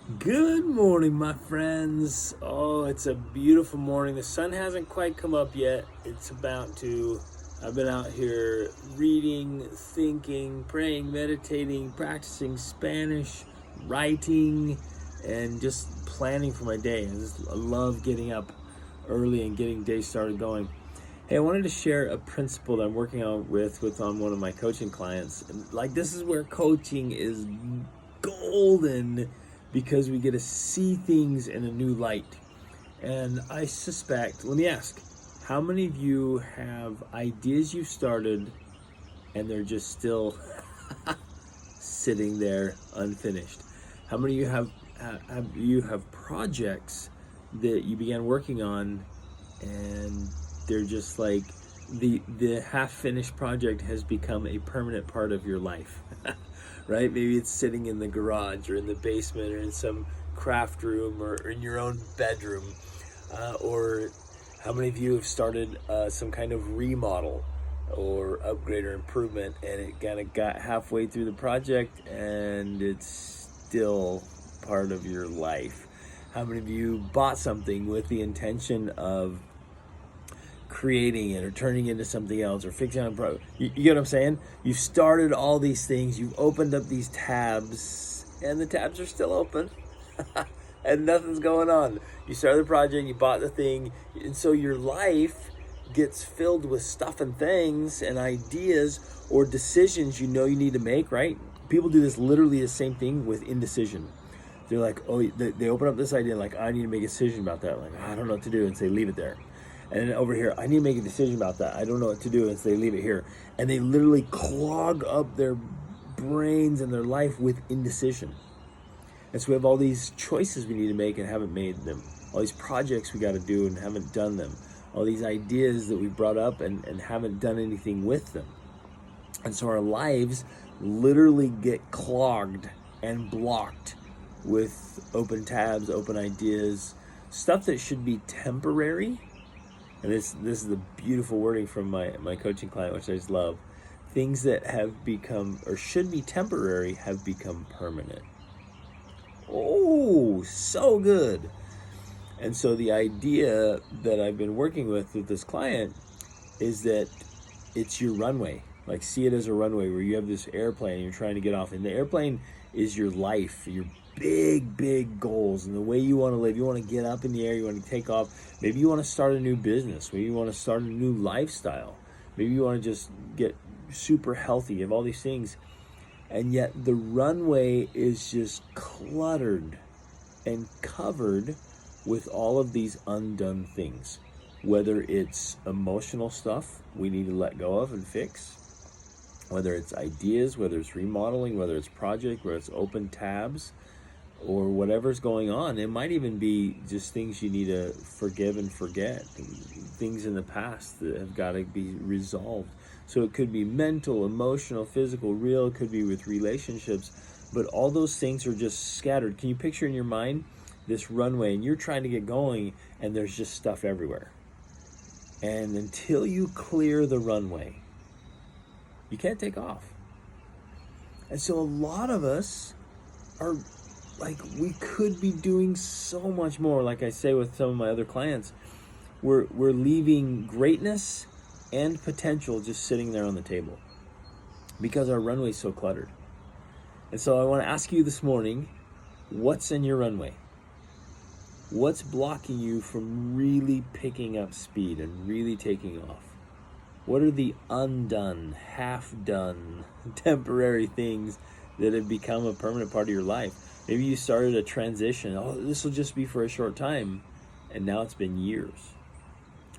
Good morning, my friends. Oh, it's a beautiful morning. The sun hasn't quite come up yet. It's about to. I've been out here reading, thinking, praying, meditating, practicing Spanish, writing, and just planning for my day. I love getting up early and getting day started going. Hey, I wanted to share a principle that I'm working on with on one of my coaching clients. Like, this is where coaching is golden because we get to see things in a new light. And I suspect, let me ask, how many of you have ideas you started and they're just still sitting there unfinished? How many of you have projects that you began working on and they're just like the half-finished project has become a permanent part of your life? Right? Maybe it's sitting in the garage or in the basement or in some craft room or in your own bedroom. Or how many of you have started some kind of remodel or upgrade or improvement, and it kind of got halfway through the project and it's still part of your life? How many of you bought something with the intention of creating it or turning into something else or fixing on pro? You get what I'm saying? You've started all these things, you've opened up these tabs, and the tabs are still open and nothing's going on. You started the project, you bought the thing, and so your life gets filled with stuff and things and ideas or decisions you need to make, right? People do this literally the same thing with indecision. They're like, oh, they open up this idea like, I need to make a decision about that. Like, I don't know what to do, and say, leave it there. And then over here, I need to make a decision about that. I don't know what to do, and so they leave it here. And they literally clog up their brains and their life with indecision. And so we have all these choices we need to make and haven't made them. All these projects we got to do and haven't done them. All these ideas that we brought up and haven't done anything with them. And so our lives literally get clogged and blocked with open tabs, open ideas, stuff that should be temporary. And this is the beautiful wording from my coaching client, which I just love. Things that have become, or should be temporary, have become permanent. Oh, so good. And so the idea that I've been working with this client is that it's your runway. Like, see it as a runway where you have this airplane and you're trying to get off. And the airplane is your life, your big goals and the way you want to live. You want to get up in the air, you want to take off. Maybe you want to start a new business. Maybe you want to start a new lifestyle. Maybe you want to just get super healthy. You have all these things. And yet the runway is just cluttered and covered with all of these undone things. Whether it's emotional stuff we need to let go of and fix, whether it's ideas, whether it's remodeling, whether it's project, whether it's open tabs, or whatever's going on. It might even be just things you need to forgive and forget, things in the past that have got to be resolved. So it could be mental, emotional, physical, real. It could be with relationships, but all those things are just scattered. Can you picture in your mind this runway and you're trying to get going and there's just stuff everywhere? And until you clear the runway, you can't take off. And so a lot of us are like, we could be doing so much more. Like I say with some of my other clients, we're leaving greatness and potential just sitting there on the table because our runway is so cluttered. And so I want to ask you this morning, what's in your runway? What's blocking you from really picking up speed and really taking off? What are the undone, half-done, temporary things that have become a permanent part of your life? Maybe you started a transition. Oh, this will just be for a short time. And now it's been years.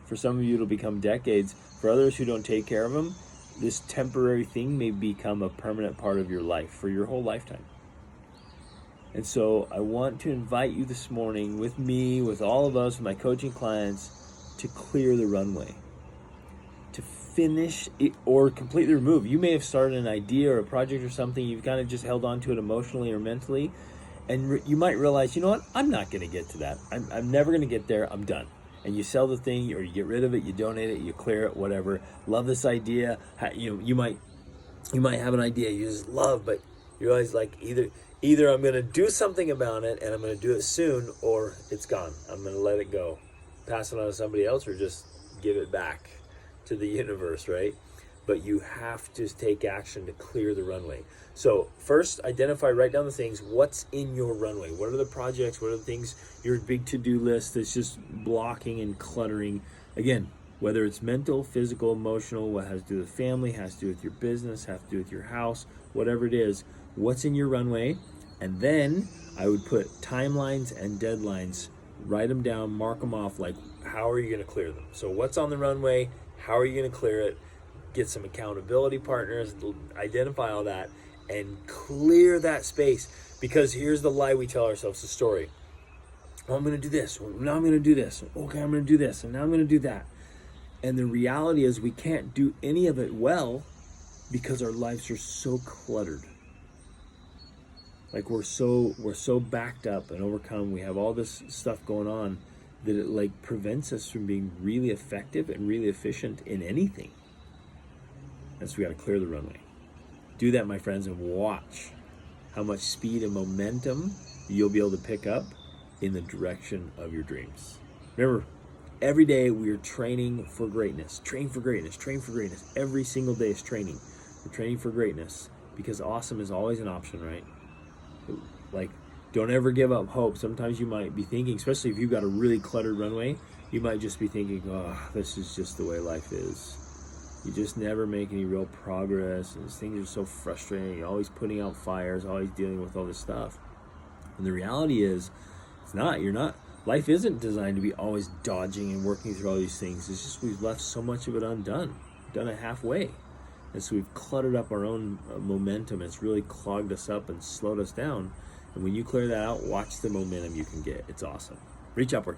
For some of you, it'll become decades. For others who don't take care of them, this temporary thing may become a permanent part of your life for your whole lifetime. And so I want to invite you this morning with me, with all of us, with my coaching clients, to clear the runway, to finish it or completely remove. You may have started an idea or a project or something. You've kind of just held on to it emotionally or mentally. And you might realize, you know what? I'm not going to get to that. I'm never going to get there. I'm done. And you sell the thing, or you get rid of it, you donate it, you clear it, whatever. Love this idea. You might have an idea you just love, but you realize, like, either Either I'm going to do something about it and I'm going to do it soon, or it's gone. I'm going to let it go, pass it on to somebody else, or just give it back to the universe, right? But you have to take action to clear the runway. So first, identify, write down the things. What's in your runway? What are the projects? What are the things, your big to-do list that's just blocking and cluttering? Again, whether it's mental, physical, emotional, what has to do with family, has to do with your business, has to do with your house, whatever it is, what's in your runway? And then I would put timelines and deadlines, write them down, mark them off, like how are you going to clear them? So what's on the runway? How are you going to clear it? Get some accountability partners, identify all that, and clear that space. Because here's the lie we tell ourselves, the story. Oh, I'm going to do this. Now I'm going to do this. Okay, I'm going to do this. And now I'm going to do that. And the reality is we can't do any of it well because our lives are so cluttered. Like we're so backed up and overcome. We have all this stuff going on that it like prevents us from being really effective and really efficient in anything. And so we got to clear the runway. Do that, my friends, and watch how much speed and momentum you'll be able to pick up in the direction of your dreams. Remember, every day we are training for greatness. Train for greatness. Train for greatness. Every single day is training. We're training for greatness because awesome is always an option, right? Like, don't ever give up hope. Sometimes you might be thinking, especially if you've got a really cluttered runway, you might just be thinking, oh, this is just the way life is. You just never make any real progress, and things are so frustrating. You're always putting out fires, always dealing with all this stuff. And the reality is, it's not. You're not. Life isn't designed to be always dodging and working through all these things. It's just we've left so much of it undone, done it halfway. And so we've cluttered up our own momentum. It's really clogged us up and slowed us down. And when you clear that out, watch the momentum you can get. It's awesome. Reach upward.